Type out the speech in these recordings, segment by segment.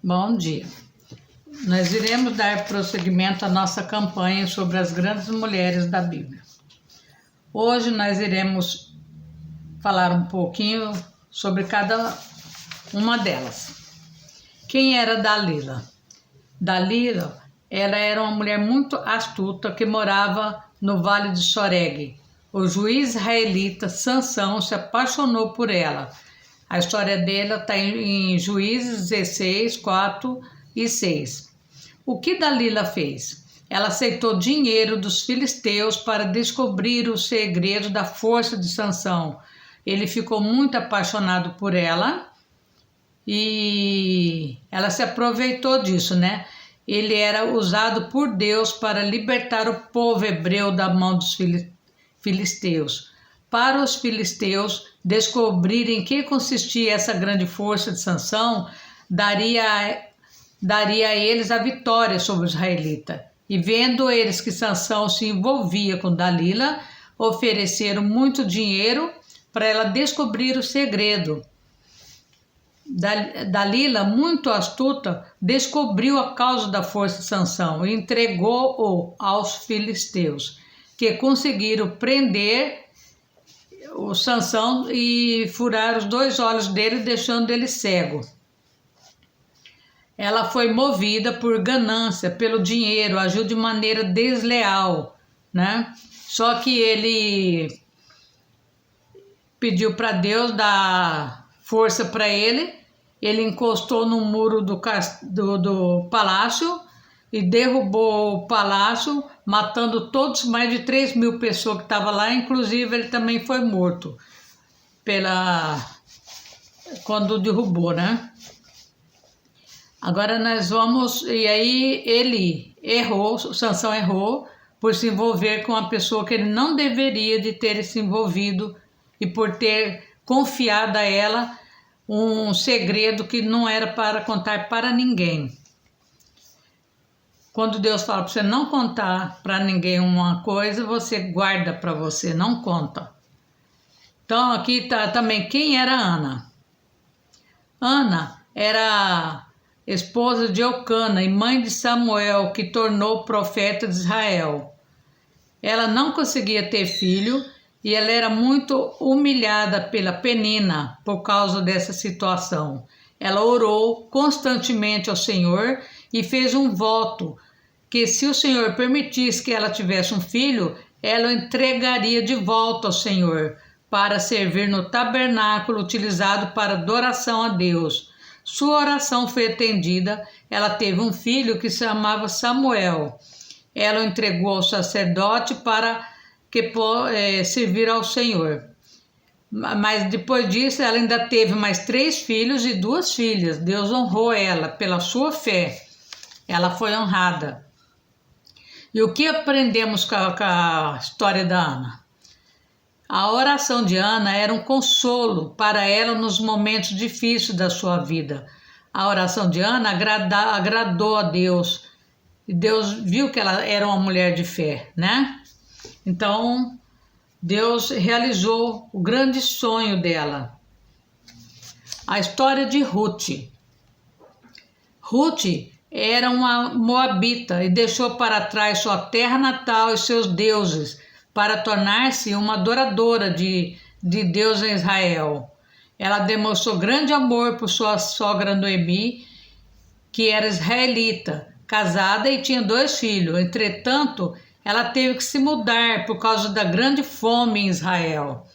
Bom dia. Nós iremos dar prosseguimento à nossa campanha sobre as grandes mulheres da Bíblia. Hoje nós iremos falar um pouquinho sobre cada uma delas. Quem era Dalila? Dalila, ela era uma mulher muito astuta que morava no Vale de Soreg. O juiz israelita Sansão se apaixonou por ela. A história dela está em Juízes 16, 4 e 6. O que Dalila fez? Ela aceitou dinheiro dos filisteus para descobrir o segredo da força de Sansão. Ele ficou muito apaixonado por ela e ela se aproveitou disso, né? Ele era usado por Deus para libertar o povo hebreu da mão dos filisteus. Para os filisteus descobrirem em que consistia essa grande força de Sansão, daria a eles a vitória sobre os israelitas. E vendo eles que Sansão se envolvia com Dalila, ofereceram muito dinheiro para ela descobrir o segredo. Dalila, muito astuta, descobriu a causa da força de Sansão e entregou-o aos filisteus, que conseguiram prender o Sansão e furar os 2 olhos dele, deixando ele cego. Ela foi movida por ganância, pelo dinheiro, agiu de maneira desleal, né? Só que ele pediu para Deus dar força para ele, ele encostou no muro do palácio e derrubou o palácio, matando todos, mais de 3.000 pessoas que estavam lá, inclusive ele também foi morto quando derrubou, né? Agora nós vamos, e aí ele errou, Sansão errou por se envolver com uma pessoa que ele não deveria de ter se envolvido e por ter confiado a ela um segredo que não era para contar para ninguém. Quando Deus fala para você não contar para ninguém uma coisa, você guarda para você, não conta. Então aqui está também quem era Ana. Ana era esposa de Eucana e mãe de Samuel, que tornou profeta de Israel. Ela não conseguia ter filho e ela era muito humilhada pela Penina por causa dessa situação. Ela orou constantemente ao Senhor e fez um voto que se o Senhor permitisse que ela tivesse um filho, ela o entregaria de volta ao Senhor para servir no tabernáculo utilizado para adoração a Deus. Sua oração foi atendida, ela teve um filho que se chamava Samuel. Ela o entregou ao sacerdote para que servir ao Senhor. Mas depois disso ela ainda teve mais 3 filhos e 2 filhas. Deus honrou ela pela sua fé. Ela foi honrada. E o que aprendemos com a história da Ana? A oração de Ana era um consolo para ela nos momentos difíceis da sua vida. A oração de Ana agradou a Deus. E Deus viu que ela era uma mulher de fé, né? Então, Deus realizou o grande sonho dela. A história de Ruth. Ruth era uma moabita e deixou para trás sua terra natal e seus deuses para tornar-se uma adoradora de Deus em Israel. Ela demonstrou grande amor por sua sogra Noemi, que era israelita, casada e tinha 2 filhos. Entretanto, ela teve que se mudar por causa da grande fome em Israel.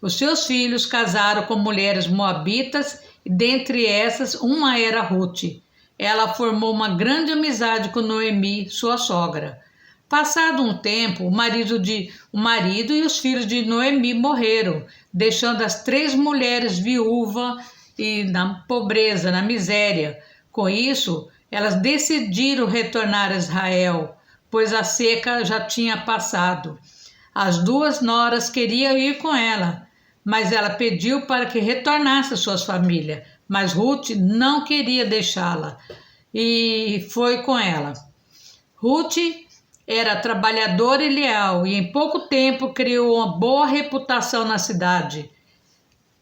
Os seus filhos casaram com mulheres moabitas e dentre essas uma era Ruth. Ela formou uma grande amizade com Noemi, sua sogra. Passado um tempo, o marido e os filhos de Noemi morreram, deixando as 3 mulheres viúvas e na pobreza, na miséria. Com isso, elas decidiram retornar a Israel, pois a seca já tinha passado. As 2 noras queriam ir com ela, mas ela pediu para que retornasse às suas famílias. Mas Ruth não queria deixá-la e foi com ela. Ruth era trabalhadora e leal e em pouco tempo criou uma boa reputação na cidade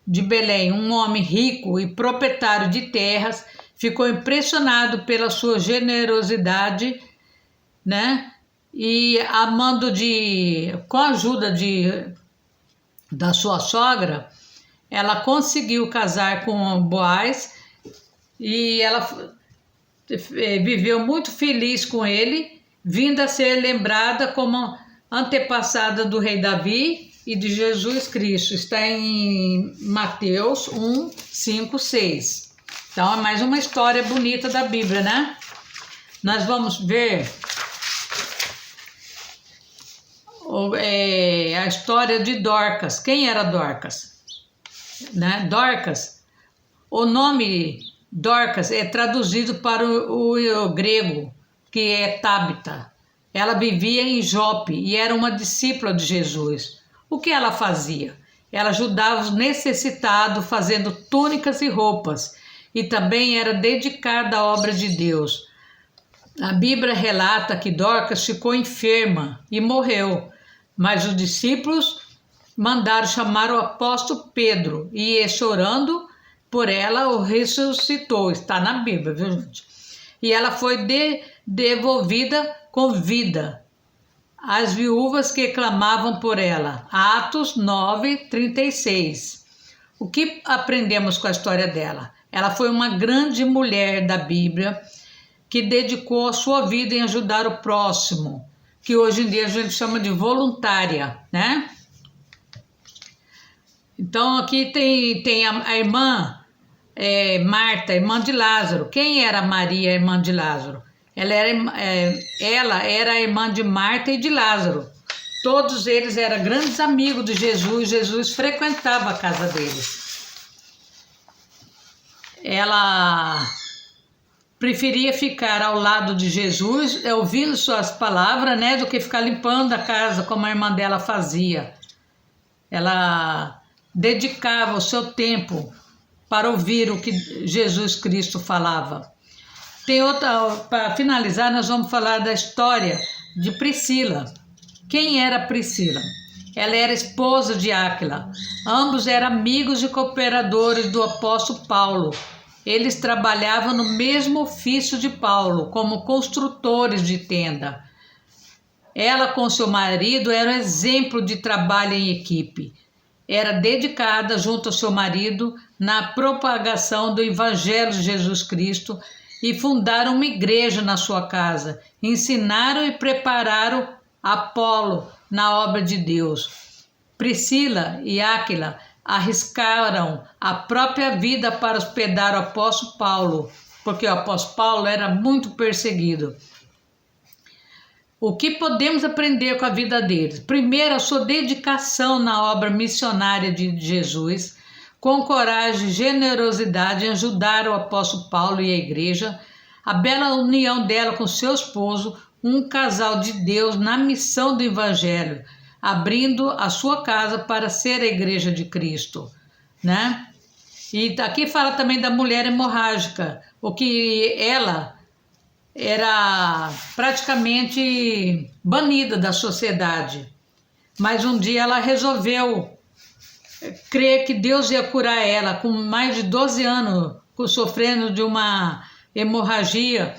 de Belém. Um homem rico e proprietário de terras ficou impressionado pela sua generosidade, né? E com a ajuda da sua sogra, ela conseguiu casar com Boaz e ela viveu muito feliz com ele, vindo a ser lembrada como antepassada do rei Davi e de Jesus Cristo. Está em Mateus 1, 5, 6. Então é mais uma história bonita da Bíblia, né? Nós vamos ver a história de Dorcas. Quem era Dorcas? Né? Dorcas, o nome Dorcas é traduzido para o grego, que é Tabita. Ela vivia em Jope e era uma discípula de Jesus. O que ela fazia? Ela ajudava os necessitados fazendo túnicas e roupas, e também era dedicada à obra de Deus. A Bíblia relata que Dorcas ficou enferma e morreu, mas os discípulos mandaram chamar o apóstolo Pedro e, chorando por ela, o ressuscitou. Está na Bíblia, viu, gente? E ela foi devolvida com vida às viúvas que clamavam por ela. Atos 9, 36. O que aprendemos com a história dela? Ela foi uma grande mulher da Bíblia que dedicou a sua vida em ajudar o próximo, que hoje em dia a gente chama de voluntária, né? Então aqui tem a irmã Marta, irmã de Lázaro. Quem era Maria, irmã de Lázaro? Ela era a irmã de Marta e de Lázaro. Todos eles eram grandes amigos de Jesus. Jesus frequentava a casa deles. Ela preferia ficar ao lado de Jesus, ouvindo suas palavras, né, do que ficar limpando a casa, como a irmã dela fazia. Ela dedicava o seu tempo para ouvir o que Jesus Cristo falava. Tem outra, para finalizar, nós vamos falar da história de Priscila. Quem era Priscila? Ela era esposa de Áquila. Ambos eram amigos e cooperadores do apóstolo Paulo. Eles trabalhavam no mesmo ofício de Paulo, como construtores de tenda. Ela, com seu marido, era um exemplo de trabalho em equipe. Era dedicada, junto ao seu marido, na propagação do Evangelho de Jesus Cristo e fundaram uma igreja na sua casa. Ensinaram e prepararam Apolo na obra de Deus. Priscila e Áquila arriscaram a própria vida para hospedar o apóstolo Paulo, porque o apóstolo Paulo era muito perseguido. O que podemos aprender com a vida deles? Primeiro, a sua dedicação na obra missionária de Jesus, com coragem e generosidade em ajudar o apóstolo Paulo e a igreja, a bela união dela com seu esposo, um casal de Deus na missão do Evangelho, abrindo a sua casa para ser a igreja de Cristo, né? E aqui fala também da mulher hemorrágica, o que ela era praticamente banida da sociedade, mas um dia ela resolveu crer que Deus ia curar ela, com mais de 12 anos, sofrendo de uma hemorragia,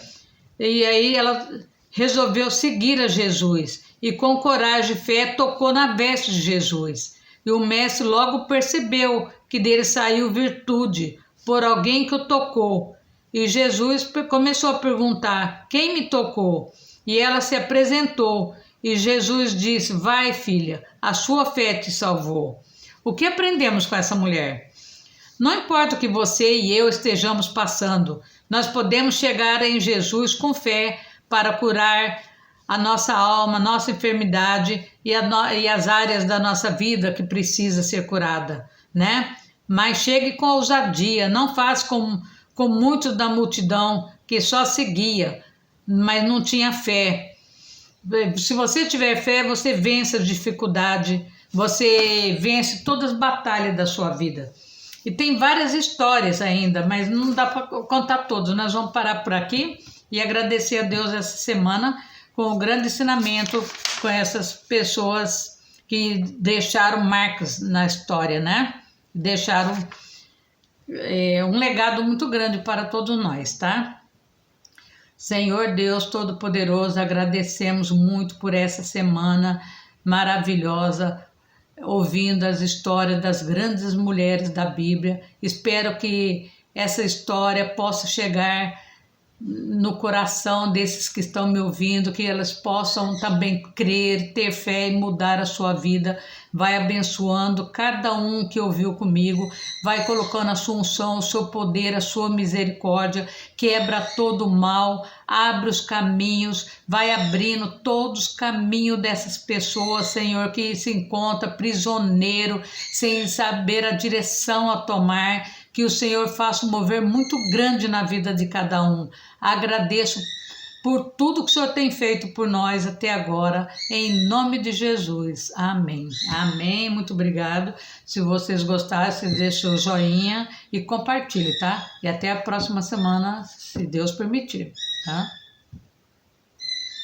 e aí ela resolveu seguir a Jesus, e com coragem e fé tocou na veste de Jesus, e o mestre logo percebeu que dele saiu virtude, por alguém que o tocou, e Jesus começou a perguntar, quem me tocou? E ela se apresentou, e Jesus disse, vai filha, a sua fé te salvou. O que aprendemos com essa mulher? Não importa o que você e eu estejamos passando, nós podemos chegar em Jesus com fé para curar a nossa alma, nossa enfermidade e as áreas da nossa vida que precisa ser curada, né? Mas chegue com ousadia, não faça com muitos da multidão que só seguia, mas não tinha fé. Se você tiver fé, você vence a dificuldade, você vence todas as batalhas da sua vida. E tem várias histórias ainda, mas não dá para contar todas. Nós vamos parar por aqui e agradecer a Deus essa semana com o grande ensinamento com essas pessoas que deixaram marcas na história, né? Deixaram um legado muito grande para todos nós, tá? Senhor Deus Todo-Poderoso, agradecemos muito por essa semana maravilhosa, ouvindo as histórias das grandes mulheres da Bíblia. Espero que essa história possa chegar no coração desses que estão me ouvindo, que elas possam também crer, ter fé e mudar a sua vida. Vai abençoando cada um que ouviu comigo, vai colocando a sua unção, o seu poder, a sua misericórdia, quebra todo o mal, abre os caminhos, vai abrindo todos os caminhos dessas pessoas, Senhor, que se encontra prisioneiro, sem saber a direção a tomar. Que o Senhor faça um mover muito grande na vida de cada um. Agradeço por tudo que o Senhor tem feito por nós até agora, em nome de Jesus. Amém. Amém. Muito obrigado. Se vocês gostaram, vocês deixem o joinha e compartilhem, tá? E até a próxima semana, se Deus permitir, tá?